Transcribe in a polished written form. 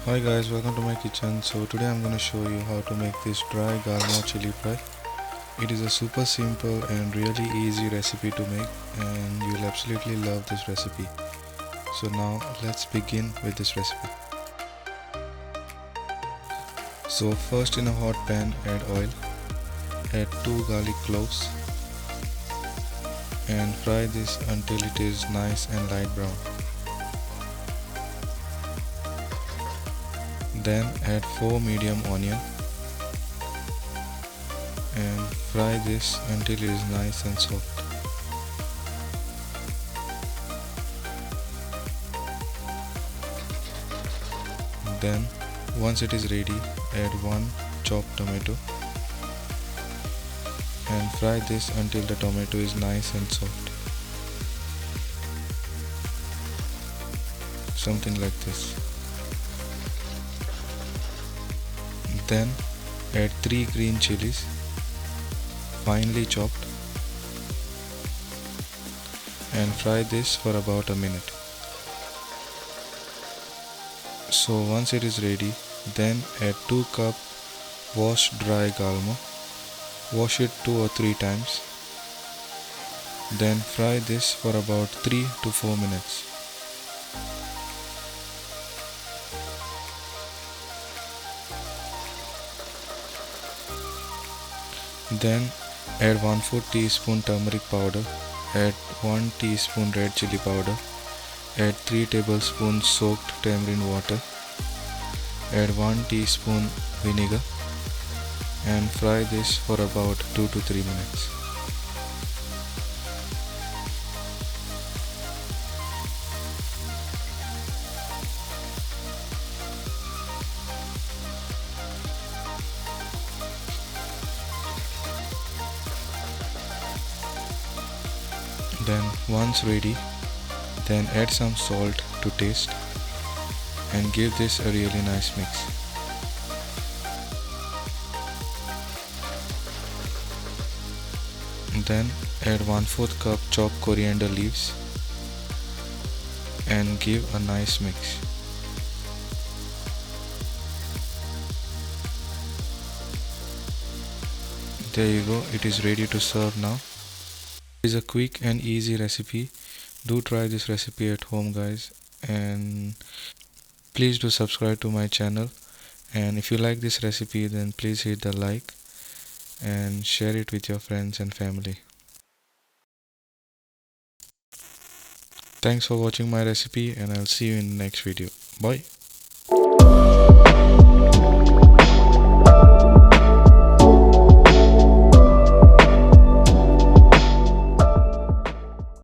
Hi guys, welcome to my kitchen. So today I'm going to show you how to make this Dry Galmo Chilli Fry. It is a super simple and really easy recipe to make, and you'll absolutely love this recipe. So now let's begin with this recipe. So first, in a hot pan, add oil, add 2 garlic cloves and fry this until it is nice and light brown. Then add 4 medium onion and fry this until it is nice and soft. Then once it is ready, add 1 chopped tomato and fry this until the tomato is nice and soft. Something like this. Then add 3 green chilies, finely chopped, and fry this for about a minute. So once it is ready, then add 2 cup washed dry galmo. Wash it 2 or 3 times. Then fry this for about 3 to 4 minutes. Then add 1/4 teaspoon turmeric powder, add 1 teaspoon red chilli powder, add 3 tablespoons soaked tamarind water, add 1 teaspoon vinegar and fry this for about 2 to 3 minutes. Then once ready, then add some salt to taste and give this a really nice mix. Then add 1/4 cup chopped coriander leaves and give a nice mix. There you go, it is ready to serve now. It is a quick and easy recipe. Do try this recipe at home guys, and please do subscribe to my channel, and if you like this recipe then please hit the like and share it with your friends and family. Thanks for watching my recipe, and I'll see you in the next video. Bye.